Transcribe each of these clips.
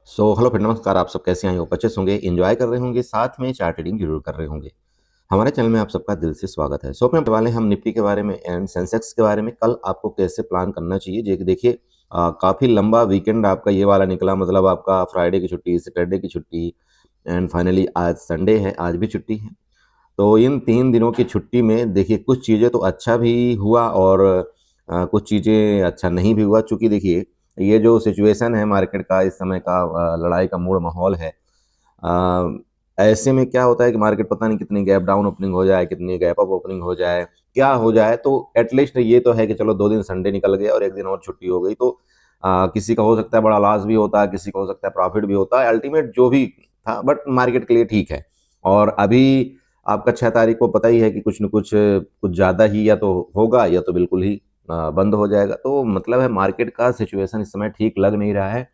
Hello friend, नमस्कार। आप सब कैसे हैं? होप अच्छे से होंगे, एंजॉय कर रहे होंगे, साथ में चार्ट रीडिंग जरूर कर रहे होंगे। हमारे चैनल में आप सबका दिल से स्वागत है। अपने वाले हम निफ्टी के बारे में एंड सेंसेक्स के बारे में कल आपको कैसे प्लान करना चाहिए। देखिए काफ़ी लंबा वीकेंड आपका ये वाला निकला, मतलब आपका फ्राइडे की छुट्टी, सैटरडे की छुट्टी एंड फाइनली आज संडे है, आज भी छुट्टी है। तो इन 3 दिनों की छुट्टी में देखिए कुछ चीज़ें तो अच्छा भी हुआ और कुछ चीज़ें अच्छा नहीं भी हुआ। चूँकि देखिए ये जो सिचुएशन है मार्केट का इस समय का, लड़ाई का मूड माहौल है। अ, ऐसे में क्या होता है कि मार्केट पता नहीं कितनी गैप डाउन ओपनिंग हो जाए, कितनी गैप अप ओपनिंग हो जाए, क्या हो जाए। तो एटलीस्ट ये तो है कि चलो 2 दिन संडे निकल गया और 1 दिन और छुट्टी हो गई, तो किसी का हो सकता है बड़ा लॉस भी होता है, किसी का हो सकता है प्रॉफिट भी होता है। अल्टीमेट जो भी था, बट मार्केट के लिए ठीक है। और अभी आपका 6 तारीख को पता ही है कि कुछ न कुछ कुछ ज़्यादा ही या तो होगा या तो बिल्कुल ही बंद हो जाएगा। तो मतलब है मार्केट का सिचुएशन इस समय ठीक लग नहीं रहा है।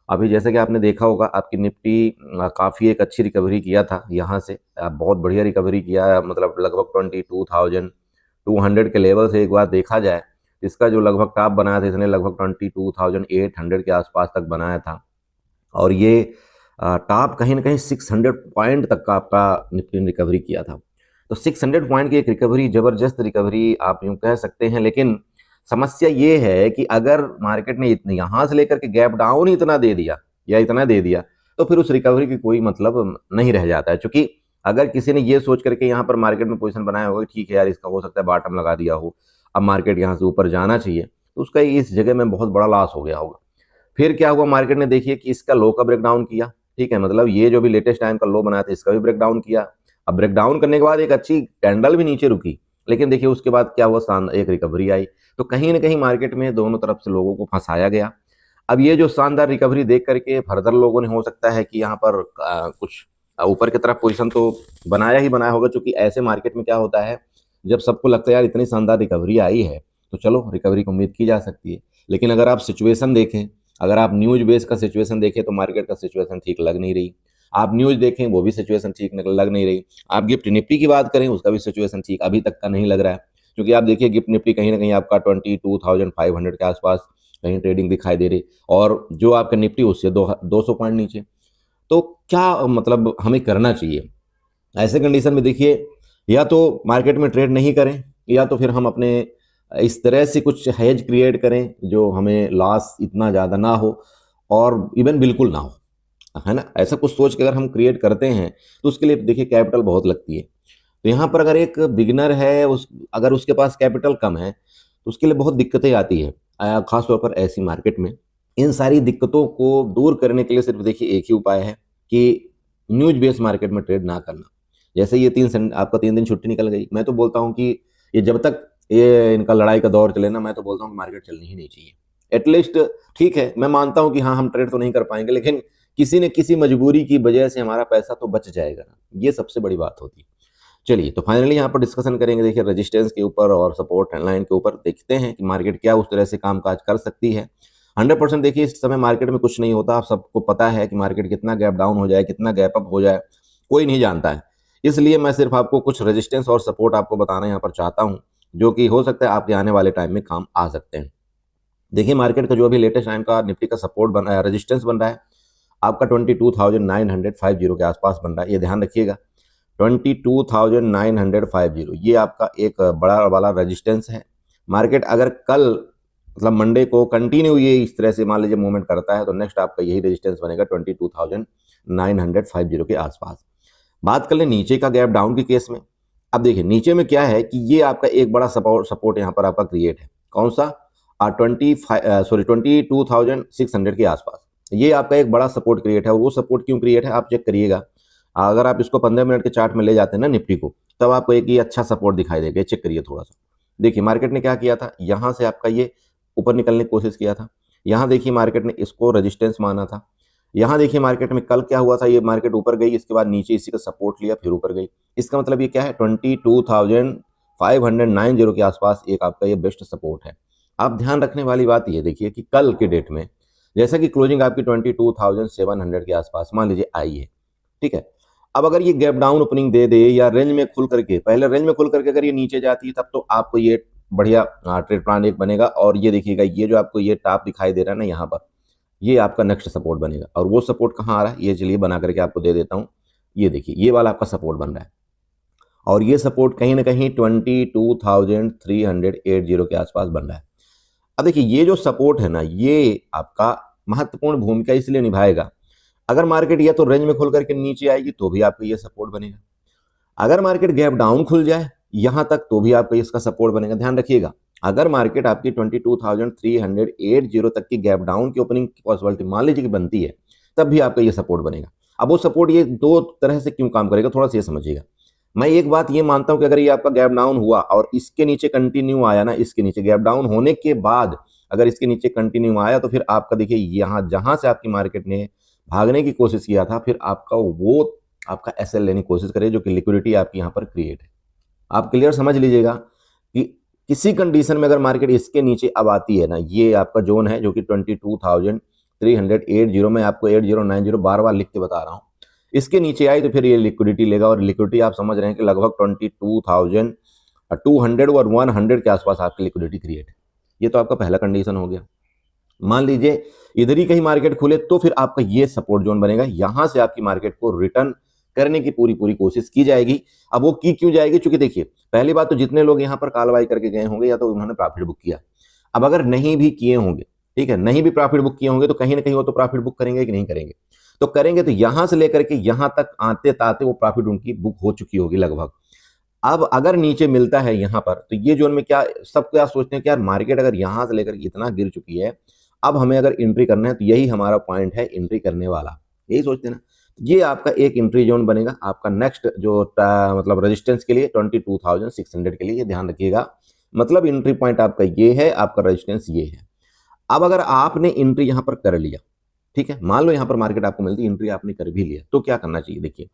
अभी जैसे कि आपने देखा होगा आपकी निफ्टी काफ़ी एक अच्छी रिकवरी किया था यहाँ से, बहुत बढ़िया रिकवरी किया, मतलब लगभग 22,200 के लेवल से एक बार देखा जाए, इसका जो लगभग टॉप बनाया था इसने लगभग 22,800 के आसपास तक बनाया था। और ये टॉप कहीं न कहीं 600 पॉइंट तक का आपका निफ्टी ने रिकवरी किया था। तो 600 पॉइंट की एक रिकवरी, ज़बरदस्त रिकवरी आप यूँ कह सकते हैं। लेकिन समस्या ये है कि अगर मार्केट ने इतनी यहाँ से लेकर के गैप डाउन ही इतना दे दिया या इतना दे दिया, तो फिर उस रिकवरी की कोई मतलब नहीं रह जाता है। चूँकि अगर किसी ने ये सोच करके यहाँ पर मार्केट में पोज़ीशन बनाया होगा, ठीक है यार, इसका हो सकता है बॉटम लगा दिया हो, अब मार्केट यहाँ से ऊपर जाना चाहिए, तो उसका इस जगह में बहुत बड़ा लॉस हो गया होगा। फिर क्या हुआ, मार्केट ने देखिए कि इसका लो का ब्रेकडाउन किया, ठीक है, मतलब ये जो भी लेटेस्ट टाइम का लो बनाया था इसका भी ब्रेकडाउन किया। अब ब्रेकडाउन करने के बाद एक अच्छी कैंडल भी नीचे रुकी, लेकिन देखिए उसके बाद क्या हुआ, एक रिकवरी आई। तो कहीं ना कहीं मार्केट में दोनों तरफ से लोगों को फंसाया गया। अब ये जो शानदार रिकवरी देख करके फर्दर लोगों ने हो सकता है कि यहाँ पर कुछ ऊपर की तरफ पोजीशन तो बनाया ही बनाया होगा। क्योंकि ऐसे मार्केट में क्या होता है, जब सबको लगता है यार इतनी शानदार रिकवरी आई है, तो चलो रिकवरी की उम्मीद की जा सकती है। लेकिन अगर आप सिचुएशन देखें, अगर आप न्यूज बेस का सिचुएशन देखें, तो मार्केट का सिचुएशन ठीक लग नहीं रही। आप न्यूज देखें, वो भी सिचुएशन ठीक लग नहीं रही। आप गिफ्ट निफ्टी की बात करें, उसका भी सिचुएशन ठीक अभी तक का नहीं लग रहा है। क्योंकि आप देखिए गिफ्ट निफ्टी कहीं ना कहीं आपका 22,500 के आसपास कहीं ट्रेडिंग दिखाई दे रही, और जो आपका निफ्टी उससे 200 पॉइंट नीचे। तो क्या मतलब हमें करना चाहिए ऐसे कंडीशन में? देखिए, या तो मार्केट में ट्रेड नहीं करें, या तो फिर हम अपने इस तरह से कुछ हेज क्रिएट करें जो हमें लॉस इतना ज़्यादा ना हो और इवन बिल्कुल ना हो, है ना? ऐसा कुछ सोच के अगर हम क्रिएट करते हैं, तो उसके लिए देखिए कैपिटल बहुत लगती है। तो यहाँ पर अगर एक बिगिनर है, अगर उसके पास कैपिटल कम है, तो उसके लिए बहुत दिक्कतें आती है, खास तौर पर ऐसी मार्केट में। इन सारी दिक्कतों को दूर करने के लिए सिर्फ देखिए एक ही उपाय है कि न्यूज बेस्ड मार्केट में ट्रेड ना करना। जैसे ये आपका 3 दिन छुट्टी निकल गई, मैं तो बोलता हूँ कि ये जब तक ये इनका लड़ाई का दौर चले ना, मैं तो बोलता हूँ कि मार्केट चलनी ही नहीं चाहिए। एटलीस्ट ठीक है, मैं मानता हूँ कि हाँ, हम ट्रेड तो नहीं कर पाएंगे, लेकिन किसी न किसी मजबूरी की वजह से हमारा पैसा तो बच जाएगा ना, ये सबसे बड़ी बात होती है। चलिए, तो फाइनली यहाँ पर डिस्कशन करेंगे देखिए रेजिस्टेंस के ऊपर और सपोर्ट लाइन के ऊपर। देखते हैं कि मार्केट क्या उस तरह से कामकाज कर सकती है। 100% देखिए इस समय मार्केट में कुछ नहीं होता। आप सबको पता है कि मार्केट कितना गैप डाउन हो जाए, कितना गैप अप हो जाए, कोई नहीं जानता है। इसलिए मैं सिर्फ आपको कुछ रेजिस्टेंस और सपोर्ट आपको बताना यहाँ पर चाहता हूँ, जो कि हो सकता है आपके आने वाले टाइम में काम आ सकते हैं। देखिए मार्केट का जो अभी लेटेस्ट टाइम का निफ्टी का सपोर्ट बन रहा है, रेजिस्टेंस बन रहा है, आपका 22,950 के आसपास बन रहा है, ये ध्यान रखिएगा। 22,950 ये आपका एक बड़ा वाला रेजिस्टेंस है। मार्केट अगर कल मतलब मंडे को कंटिन्यू ये इस तरह से मान लीजिए मूवमेंट करता है, तो नेक्स्ट आपका यही रेजिस्टेंस बनेगा 22,950 के आसपास। बात कर ले नीचे का गैप डाउन के केस में। अब देखिए नीचे में क्या है कि ये आपका एक बड़ा सपोर्ट यहाँ पर आपका क्रिएट है। कौन सा? 22,600 के आसपास ये आपका एक बड़ा सपोर्ट क्रिएट है। और वो सपोर्ट क्यों क्रिएट है आप चेक करिएगा। अगर आप इसको 15 मिनट के चार्ट में ले जाते हैं ना निफ्टी को, तब आपको एक ये अच्छा सपोर्ट दिखाई देगा। चेक करिए थोड़ा सा। देखिए मार्केट ने क्या किया था, यहाँ से आपका ये ऊपर निकलने की कोशिश किया था। यहाँ देखिए मार्केट ने इसको रेजिस्टेंस माना था। यहाँ देखिए मार्केट में कल क्या हुआ था, ये मार्केट ऊपर गई, इसके बाद नीचे इसी का सपोर्ट लिया, फिर ऊपर गई। इसका मतलब ये क्या है, 22,590 के आसपास एक आपका ये बेस्ट सपोर्ट है। आप ध्यान रखने वाली बात ये देखिए कि कल के डेट में जैसा कि क्लोजिंग आपकी 22,700 के आसपास मान लीजिए आई है, ठीक है। अब अगर ये गैप डाउन ओपनिंग दे दे या रेंज में खुल करके, पहले रेंज में खुल करके अगर ये नीचे जाती है, तब तो आपको ये बढ़िया ट्रेड प्लान एक बनेगा। और ये देखिएगा, ये जो आपको ये टॉप दिखाई दे रहा है ना यहाँ पर, ये आपका नेक्स्ट सपोर्ट बनेगा। और वो सपोर्ट कहाँ आ रहा है, ये चलिए बना करके आपको दे देता हूँ। ये देखिए, ये वाला आपका सपोर्ट बन रहा है और ये सपोर्ट कहीं ना कहीं 22,380 के आसपास बन रहा है। अब देखिए, ये जो सपोर्ट है ना, ये आपका महत्वपूर्ण भूमिका इसलिए निभाएगा, अगर मार्केट या तो रेंज में खुल करके नीचे आएगी तो भी आपका ये सपोर्ट बनेगा, अगर मार्केट गैप डाउन खुल जाए यहां तक तो भी आपका इसका सपोर्ट बनेगा। ध्यान रखिएगा, अगर मार्केट आपकी 22,380 तक की गैप डाउन की ओपनिंग की पॉसिबिलिटी मान लीजिए कि बनती है, तब भी आपका ये सपोर्ट बनेगा। अब वो सपोर्ट ये दो तरह से क्यों काम करेगा, थोड़ा सा ये समझिएगा। मैं एक बात ये मानता हूं कि अगर ये आपका गैप डाउन हुआ और इसके नीचे कंटिन्यू आया ना, इसके नीचे गैप डाउन होने के बाद अगर इसके नीचे कंटिन्यू आया तो फिर आपका देखिए, यहां जहां से आपकी मार्केट ने भागने की कोशिश किया था, फिर आपका एसएल लेने की कोशिश करे, जो कि लिक्विडिटी आपकी यहां पर क्रिएट है। आप क्लियर समझ लीजिएगा कि किसी कंडीशन में अगर मार्केट इसके नीचे अब आती है ना, ये आपका जोन है जो कि 22,380 में आपको 8090 बार बार लिख के बता रहा हूं, इसके नीचे आई तो फिर ये लिक्विडिटी लेगा। और लिक्विडिटी आप समझ रहे हैं कि लगभग 22,200 और 100 के आसपास आपकी लिक्विडिटी क्रिएट है। ये तो आपका पहला कंडीशन हो गया। मान लीजिए इधर ही कहीं मार्केट खुले तो फिर आपका ये सपोर्ट जोन बनेगा, यहां से आपकी मार्केट को रिटर्न करने की पूरी कोशिश की जाएगी। अब वो की क्यों जाएगी, क्योंकि देखिए, पहली बात तो जितने लोग यहां पर कालवाई करके गए होंगे या तो उन्होंने प्रॉफिट बुक किया। अब अगर नहीं भी किए होंगे, ठीक है, नहीं भी प्रॉफिट बुक किए होंगे तो कहीं ना कहीं वो तो प्रॉफिट बुक करेंगे कि नहीं करेंगे, तो करेंगे। तो यहां से लेकर के यहां तक आते ताते वो प्रॉफिट उनकी बुक हो चुकी होगी लगभग। अब अगर नीचे मिलता है यहां पर, तो ये जोन में क्या सब क्या सोचते हैं कि यार मार्केट अगर यहां से लेकर इतना गिर चुकी है, अब हमें अगर एंट्री करना है तो यही हमारा पॉइंट है एंट्री करने वाला, यही सोचते हैं ना। ये आपका एक एंट्री जोन बनेगा आपका नेक्स्ट जो मतलब रेजिस्टेंस के लिए 22,600 के लिए, ये ध्यान रखिएगा। मतलब एंट्री पॉइंट आपका ये है, आपका रेजिस्टेंस ये है। अब अगर आपने एंट्री यहां पर कर लिया, ठीक है, मान लो यहां पर मार्केट आपको मिलती, एंट्री आपने कर भी लिया, तो क्या करना चाहिए, देखिए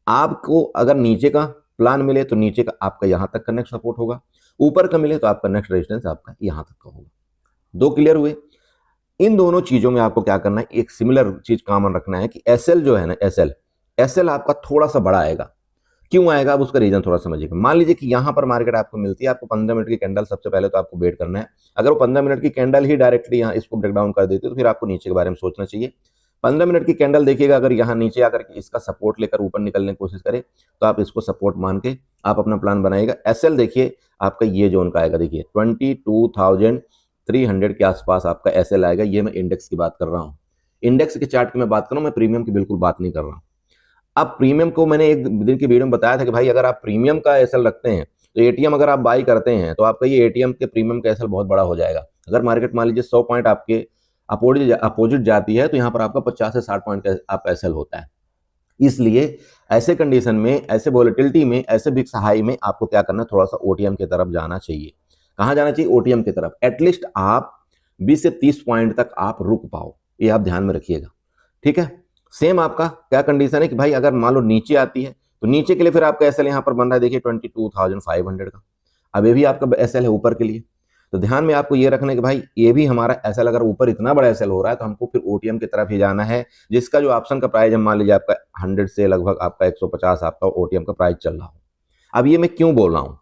आपको अगर नीचे का प्लान मिले तो नीचे का आपका यहां तक का नेक्स्ट सपोर्ट होगा, ऊपर का मिले तो आपका नेक्स्ट रेजिस्टेंस आपका यहां तक का होगा। दो क्लियर हुए। इन दोनों चीजों में आपको क्या करना है, एक सिमिलर चीज कॉमन रखना है कि एसएल जो है ना, एसएल आपका थोड़ा सा बड़ा आएगा। क्यों आएगा, अब उसका रीजन थोड़ा समझिएगा। मान लीजिए कि यहां पर मार्केट आपको मिलती है, आपको 15 मिनट की कैंडल सबसे पहले तो आपको वेट करना है। अगर वो 15 मिनट की कैंडल ही डायरेक्टली यहाँ इसको ब्रेक डाउन कर देती है तो फिर आपको नीचे के बारे में सोचना चाहिए। 15 मिनट की कैंडल देखिएगा, अगर यहाँ नीचे आकर के इसका सपोर्ट लेकर ऊपर निकलने की कोशिश करे तो आप इसको सपोर्ट मान के आप अपना प्लान बनाएगा। एसएल देखिए आपका ये जोन का आएगा, देखिए 22,300 के आसपास आपका एसएल आएगा। ये मैं इंडेक्स की बात कर रहा हूँ, इंडेक्स के चार्ट की मैं बात कर रहा हूँ, मैं प्रीमियम की बिल्कुल बात नहीं कर रहा हूँ। अब प्रीमियम को मैंने एक दिन की वीडियो में बताया था कि भाई अगर आप प्रीमियम का एसएल रखते हैं तो एटीएम अगर आप बाई करते हैं तो आपका ये एटीएम के प्रीमियम का एसएल बहुत बड़ा हो जाएगा। अगर मार्केट मान लीजिए 100 पॉइंट आपके अपोजिट जाती है तो यहाँ पर आपका 50 से 60 पॉइंट का आपका एसएल होता है। इसलिए ऐसे कंडीशन में, ऐसे वोलेटिलिटी में, ऐसे बिग हाई में आपको क्या करना है, थोड़ा सा ओटीएम की तरफ जाना चाहिए। कहाँ जाना चाहिए, ओटीएम की तरफ। एटलीस्ट आप 20 से 30 पॉइंट तक आप रुक पाओ, ये आप ध्यान में रखिएगा, ठीक है। सेम आपका क्या कंडीशन है कि भाई अगर मान लो नीचे आती है तो नीचे के लिए फिर आपका एसएल यहाँ पर बन रहा है, देखिए 22,500 का। अब ये भी आपका एसएल है ऊपर के लिए, तो ध्यान में आपको ये रखना है कि भाई ये भी हमारा एसएल, अगर ऊपर इतना बड़ा एसएल हो रहा है तो हमको फिर ओटीएम की तरफ ही जाना है, जिसका जो ऑप्शन का प्राइस है मान लीजिए आपका 100 से लगभग आपका 150 आपका ओटीएम का प्राइस चल रहा हो। अब ये मैं क्यों बोल रहा हूँ,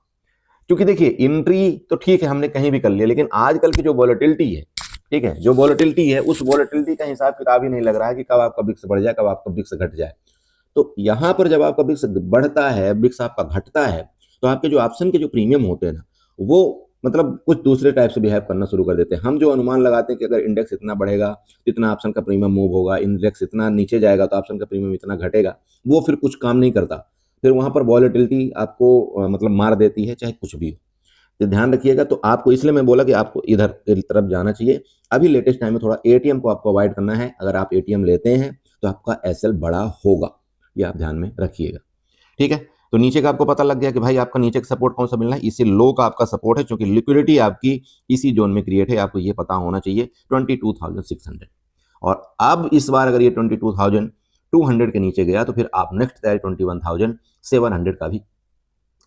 क्योंकि देखिए एंट्री तो ठीक है हमने कहीं भी कर लिया, लेकिन आजकल की जो वॉलेटिलिटी है, ठीक है, जो वॉलेटिलिटी है उस वॉलेटिलिटी का हिसाब किताब ही नहीं लग रहा है कि कब आपका बिक्स बढ़ जाए, कब आपका बिक्स घट जाए। तो यहां पर जब आपका बिक्स बढ़ता है, बिक्स आपका घटता है, तो आपके जो ऑप्शन के जो प्रीमियम होते हैं ना, वो मतलब कुछ दूसरे टाइप से बिहेव करना शुरू कर देते हैं। हम जो अनुमान लगाते हैं कि अगर इंडेक्स इतना बढ़ेगा तो इतना ऑप्शन का प्रीमियम मूव होगा, इंडेक्स इतना नीचे जाएगा तो ऑप्शन का प्रीमियम इतना घटेगा, वो फिर कुछ काम नहीं करता, फिर वहां पर वॉलेटिलिटी आपको मतलब मार देती है, चाहे कुछ भी हो। तो ध्यान रखिएगा। तो आपको इसलिए मैं बोला कि आपको इधर तरफ जाना चाहिए। अभी लेटेस्ट टाइम में थोड़ा एटीएम को आपको अवॉइड करना है। अगर आप एटीएम लेते हैं तो आपका एसएल बड़ा होगा, ये आप ध्यान में रखिएगा, ठीक है। तो नीचे का आपको पता लग गया कि भाई आपका नीचे का सपोर्ट कौन सा मिलना है, इसी लो का आपका सपोर्ट है, क्योंकि लिक्विडिटी आपकी इसी जोन में क्रिएट है, आपको ये पता होना चाहिए 22,600। और अब इस बार अगर ये 22,200 के नीचे गया तो फिर आप नेक्स्ट तैयारी 21,700 का भी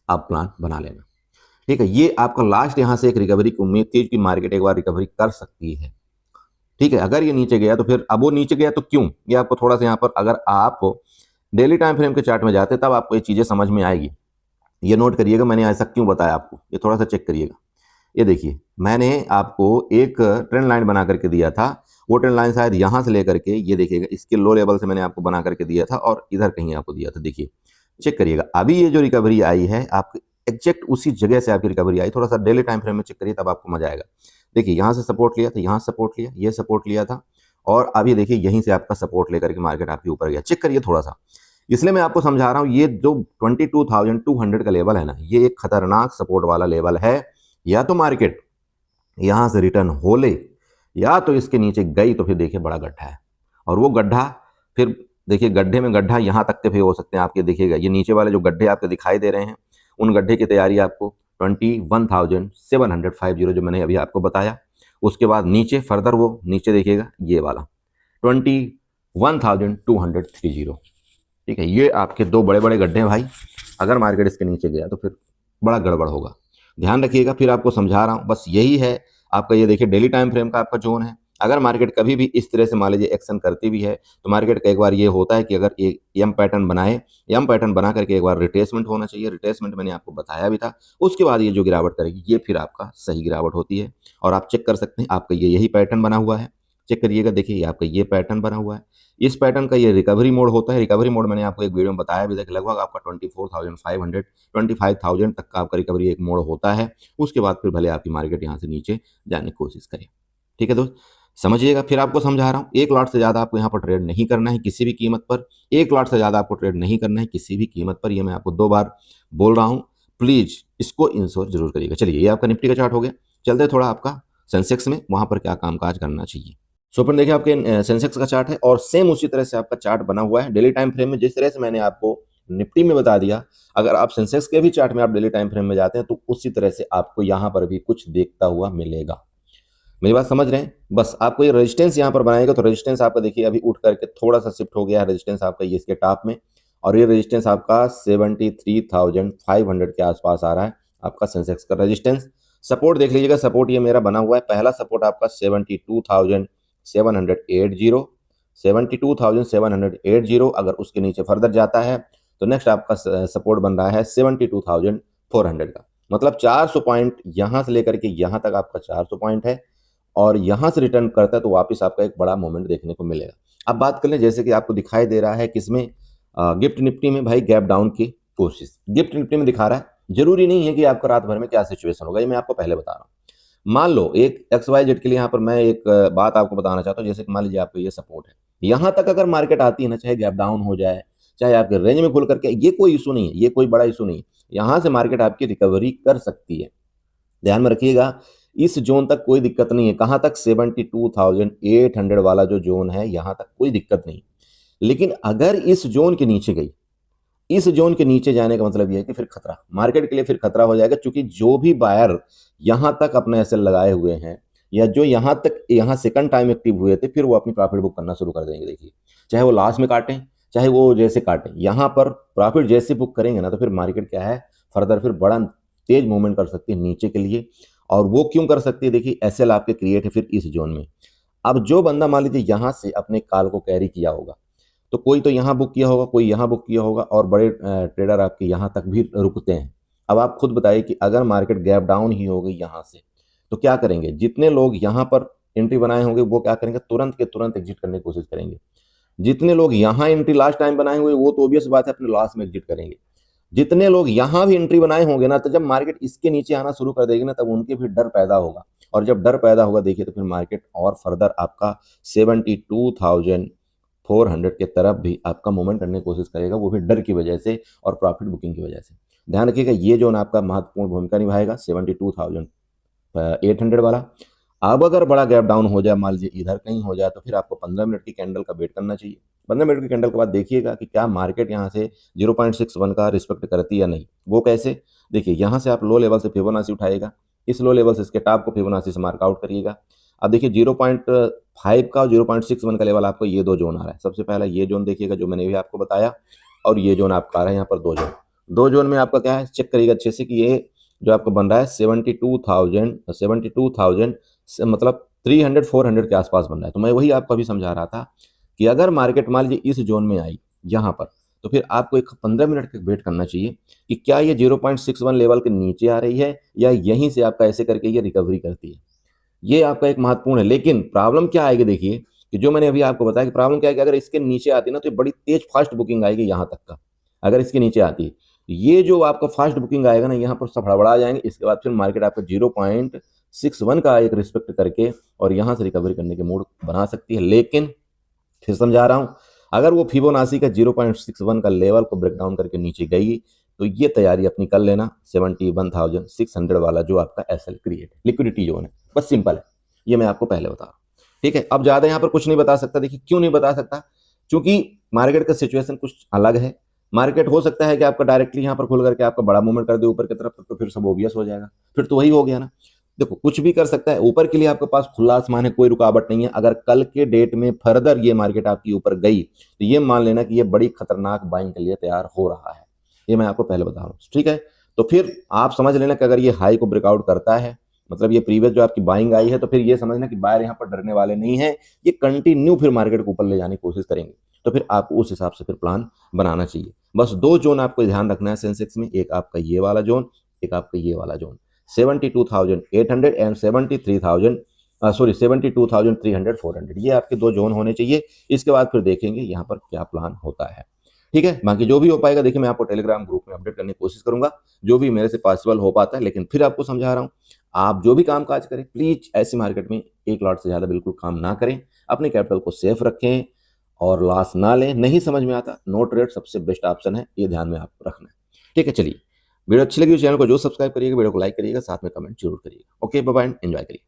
आप प्लान बना लेना, ठीक है। ये आपका लास्ट यहां से एक रिकवरी की उम्मीद थी कि मार्केट एक बार रिकवरी कर सकती है, ठीक है। अगर ये नीचे गया तो फिर, अब वो नीचे गया तो क्यों, ये आपको थोड़ा सा यहां पर अगर आप डेली टाइम फ्रेम के चार्ट में जाते तब आपको ये चीजें समझ में आएगी। ये नोट करिएगा मैंने ऐसा क्यों बताया आपको, ये थोड़ा सा चेक करिएगा। ये देखिए मैंने आपको एक ट्रेंड लाइन बना करके दिया था, वो ट्रेंड लाइन शायद यहाँ से लेकर के ये देखिएगा इसके लो लेवल से मैंने आपको बना करके दिया था और इधर कहीं आपको दिया था। देखिए चेक करिएगा, अभी ये जो रिकवरी आई है आपकी एग्जैक्ट उसी जगह से आपकी रिकवरी आई। थोड़ा सा डेली टाइम फ्रेम में चेक करिए तब आपको मजा आएगा। देखिए यहाँ से सपोर्ट लिया था, यहाँ सपोर्ट लिया, ये सपोर्ट लिया था और अभी देखिए यहीं से आपका सपोर्ट लेकर के मार्केट आपके ऊपर गया। चेक करिए थोड़ा सा, इसलिए मैं आपको समझा रहा हूँ ये जो 22,200 का लेवल है ना, ये एक खतरनाक सपोर्ट वाला लेवल है। या तो मार्केट यहाँ से रिटर्न हो ले या तो इसके नीचे गई तो फिर देखिए बड़ा गड्ढा है, और वो गड्ढा फिर देखिए गड्ढे में गड्ढा यहाँ तक के भी हो सकते हैं आपके। देखिएगा ये नीचे वाले जो गड्ढे आपके दिखाई दे रहे हैं, उन गड्ढे की तैयारी आपको 21,750 जो मैंने अभी आपको बताया, उसके बाद नीचे फर्दर वो नीचे देखिएगा ये वाला 21,230। ठीक है, ये आपके दो बड़े बड़े गड्ढे हैं भाई। अगर मार्केट इसके नीचे गया तो फिर बड़ा गड़बड़ होगा, ध्यान रखिएगा। फिर आपको समझा रहा हूँ, बस यही है आपका। ये देखिए डेली टाइम फ्रेम का आपका जोन है। अगर मार्केट कभी भी इस तरह से मान लीजिए एक्शन करती भी है तो मार्केट का एक बार ये होता है कि अगर एक एम पैटर्न बनाए, एम पैटर्न बना करके एक बार रिट्रेसमेंट होना चाहिए। रिट्रेसमेंट मैंने आपको बताया भी था। उसके बाद ये जो गिरावट करेगी ये फिर आपका सही गिरावट होती है। और आप चेक कर सकते हैं आपका ये यही पैटर्न बना हुआ है, चेक करिएगा। देखिए आपका ये पैटर्न बना हुआ है, इस पैटर्न का ये रिकवरी मोड होता है। रिकवरी मोड मैंने आपको एक वीडियो में बताया भी था कि लगभग आपका 24,500 25,000 तक का आपका रिकवरी एक मोड होता है। उसके बाद फिर भले आपकी मार्केट यहाँ से नीचे जाने की कोशिश करे। ठीक है दोस्त, समझिएगा। फिर आपको समझा रहा हूँ, एक लॉट से ज़्यादा आपको यहाँ पर ट्रेड नहीं करना है किसी भी कीमत पर। एक लॉट से ज़्यादा आपको ट्रेड नहीं करना है किसी भी कीमत पर। ये मैं आपको 2 बार बोल रहा हूँ, प्लीज़ इसको इंश्योर जरूर करिएगा। चलिए, ये आपका निफ्टी का चार्ट हो गया। चलते थोड़ा आपका सेंसेक्स में, वहाँ पर क्या कामकाज करना चाहिए। सो पर देखिए आपके सेंसेक्स का चार्ट है और सेम उसी तरह से आपका चार्ट बना हुआ है डेली टाइम फ्रेम में। जिस तरह से मैंने आपको निफ्टी में बता दिया, अगर आप सेंसेक्स के भी चार्ट में आप डेली टाइम फ्रेम में जाते हैं तो उसी तरह से आपको यहाँ पर भी कुछ देखता हुआ मिलेगा। मेरी बात समझ रहे हैं? बस आपको ये रेजिस्टेंस यहाँ पर बनाएगा तो रेजिस्टेंस आपका देखिए अभी उठ करके थोड़ा सा शिफ्ट हो गया है। रेजिस्टेंस आपका ये इसके टॉप में, और ये रेजिस्टेंस आपका 73,500 के आसपास आ रहा है आपका सेंसेक्स का रेजिस्टेंस। सपोर्ट देख लीजिएगा, सपोर्ट ये मेरा बना हुआ है। पहला सपोर्ट आपका 72,780, 72,780। अगर उसके नीचे फर्दर जाता है तो नेक्स्ट आपका सपोर्ट बन रहा है 72,400 का। मतलब 400 पॉइंट यहाँ से लेकर के यहाँ तक आपका 400 पॉइंट है, और यहाँ से रिटर्न करता है तो वापस आपका एक बड़ा मोमेंट देखने को मिलेगा। अब बात कर लें, जैसे कि आपको दिखाई दे रहा है किसमें, गिफ्ट निफ्टी में भाई गैप डाउन की कोशिश गिफ्ट निफ्टी में दिखा रहा है। जरूरी नहीं है कि आपका रात भर में क्या सिचुएशन होगा, ये मैं आपको पहले बता रहा हूँ। मान लो एक XYZ के लिए यहाँ पर मैं एक बात आपको बताना चाहता हूँ। जैसे कि मान लीजिए आपको ये सपोर्ट है, यहाँ तक अगर मार्केट आती है ना, चाहे गैप डाउन हो जाए, चाहे आपके रेंज में खुल करके, ये कोई इशू नहीं है, ये कोई बड़ा इशू नहीं है। यहाँ से मार्केट आपकी रिकवरी कर सकती है, ध्यान में रखिएगा। इस जोन तक कोई दिक्कत नहीं है। कहाँ तक? 72,800 वाला जो जोन है, यहाँ तक कोई दिक्कत नहीं। लेकिन अगर इस जोन के नीचे गई, इस जोन के नीचे जाने का मतलब यह है कि फिर खतरा मार्केट के लिए, फिर खतरा हो जाएगा। क्योंकि जो भी बायर यहां तक अपने एसएल लगाए हुए हैं, या जो यहां तक यहाँ सेकंड टाइम एक्टिव हुए थे, फिर वो अपनी प्रॉफिट बुक करना शुरू कर देंगे। देखिए, चाहे वो लॉस में काटें, चाहे वो जैसे काटें, यहां पर प्रॉफिट जैसे बुक करेंगे ना, तो फिर मार्केट क्या है, फर्दर फिर बड़ा तेज मूवमेंट कर सकती है नीचे के लिए। और वो क्यों कर सकती है? देखिए, एसएल आपके क्रिएट है फिर इस जोन में। अब जो बंदा मान लीजिए यहां से अपने कॉल को कैरी किया होगा, तो कोई तो यहाँ बुक किया होगा, कोई यहाँ बुक किया होगा, और बड़े ट्रेडर आपके यहाँ तक भी रुकते हैं। अब आप खुद बताइए कि अगर मार्केट गैप डाउन ही हो गई यहाँ से, तो क्या करेंगे? जितने लोग यहाँ पर एंट्री बनाए होंगे वो क्या करेंगे? तुरंत के तुरंत एग्जिट करने की कोशिश करेंगे। जितने लोग यहाँ एंट्री लास्ट टाइम बनाए हुए, वो तो ऑब्वियस बात है अपने लॉस में एग्जिट करेंगे। जितने लोग यहाँ भी एंट्री बनाए होंगे ना, तो जब मार्केट इसके नीचे आना शुरू कर देगी ना, तब उनके भी डर पैदा होगा। और जब डर पैदा होगा, देखिए, तो फिर मार्केट और फर्दर आपका 72,400 के तरफ भी आपका मूवमेंट करने की कोशिश करेगा, वो भी डर की वजह से और प्रॉफिट बुकिंग की वजह से। ध्यान रखिएगा, ये जोन आपका महत्वपूर्ण भूमिका निभाएगा, 72,800 वाला। अब अगर बड़ा गैप डाउन हो जाए, मान लीजिए इधर कहीं हो जाए, तो फिर आपको 15 मिनट की कैंडल का वेट करना चाहिए। 15 मिनट की कैंडल के बाद देखिएगा कि क्या मार्केट यहाँ से 0.61 का रिस्पेक्ट करती है या नहीं। वो कैसे? देखिए, यहाँ से आप लो लेवल से फिबोनाची उठाएगा, इस लो लेवल से इसके टॉप को फिबोनाची से मार्कआउट करिएगा। अब देखिए 0.5 का और 0.61 का लेवल, आपको ये दो जोन आ रहा है। सबसे पहला ये जोन देखिएगा जो मैंने भी आपको बताया, और ये जोन आपका आ रहा है यहाँ पर दो जोन में आपका क्या है, चेक करिएगा अच्छे से कि ये जो आपको बन रहा है 72,000 मतलब 300 400 के आसपास बन रहा है। तो मैं वही आपको अभी समझा रहा था कि अगर मार्केट मान लीजिए इस जोन में आई यहाँ पर, तो फिर आपको एक 15 मिनट तक वेट करना चाहिए कि क्या ये 0.61 लेवल के नीचे आ रही है या यहीं से आपका ऐसे करके ये रिकवरी करती है। ये आपका एक महत्वपूर्ण है, लेकिन प्रॉब्लम क्या आएगी देखिए, कि जो मैंने अभी आपको बताया कि प्रॉब्लम क्या है कि अगर इसके नीचे आती है ना तो ये बड़ी तेज फास्ट बुकिंग आएगी यहाँ तक का। अगर इसके नीचे आती है, ये जो आपका फास्ट बुकिंग आएगा ना, यहाँ पर सब हड़बड़ा जाएंगे। इसके बाद फिर मार्केट आपका 0.61 का एक रिस्पेक्ट करके और यहाँ से रिकवरी करने के मूड बना सकती है। लेकिन फिर समझा रहा हूँ, अगर वो फिबोनाची का 0.61 का लेवल को ब्रेक डाउन करके नीचे गई तो ये तैयारी अपनी कर लेना 71,600 वाला जो आपका एसएल क्रिएट लिक्विडिटी जोन है। बस सिंपल है, ये मैं आपको पहले बता रहा हूँ। ठीक है, अब ज्यादा यहाँ पर कुछ नहीं बता सकता। देखिए क्यों नहीं बता सकता, क्योंकि मार्केट का सिचुएशन कुछ अलग है। मार्केट हो सकता है कि आपका डायरेक्टली यहाँ पर खुल करके आपका बड़ा मूवमेंट कर दे ऊपर की तरफ, तो फिर सब ओबियस हो जाएगा, फिर तो वही हो गया ना। देखो कुछ भी कर सकता है, ऊपर के लिए आपके पास खुला आसमान है, कोई रुकावट नहीं है। अगर कल के डेट में फर्दर ये मार्केट आपकी ऊपर गई तो ये मान लेना कि ये बड़ी खतरनाक बाइंग के लिए तैयार हो रहा है। ये मैं आपको पहले बता रहा हूँ, ठीक है। तो फिर आप समझ लेना कि अगर ये हाई को ब्रेकआउट करता है, मतलब ये प्रीवियस जो आपकी बाइंग आई है, तो फिर ये समझना कि बायर यहाँ पर डरने वाले नहीं है, ये कंटिन्यू फिर मार्केट को ऊपर ले जाने की कोशिश करेंगे। तो फिर आपको उस हिसाब से फिर प्लान बनाना चाहिए। बस दो जोन आपको ध्यान रखना है सेंसेक्स में, एक आपका ये वाला जोन, एक आपका ये वाला जोन। 72,800 एंड 72,300 400, ये आपके दो जोन होने चाहिए। इसके बाद फिर देखेंगे यहाँ पर क्या प्लान होता है। ठीक है, बाकी जो भी हो पाएगा देखिए मैं आपको टेलीग्राम ग्रुप में अपडेट करने की कोशिश करूंगा, जो भी मेरे से पॉसिबल हो पाता है। लेकिन फिर आपको समझा रहा हूँ, आप जो भी काम काज करें प्लीज ऐसी मार्केट में एक लॉट से ज्यादा बिल्कुल काम ना करें। अपने कैपिटल को सेफ रखें और लॉस ना लें। नहीं समझ में आता, नो ट्रेड सबसे बेस्ट ऑप्शन है, ये ध्यान में आपको रखना है। ठीक है, चलिए वीडियो अच्छी लगी तो चैनल को जो सब्सक्राइब करिएगा, वीडियो को लाइक करिएगा, साथ में कमेंट जरूर करिएगा। ओके बाय बाय, एंजॉय करिए।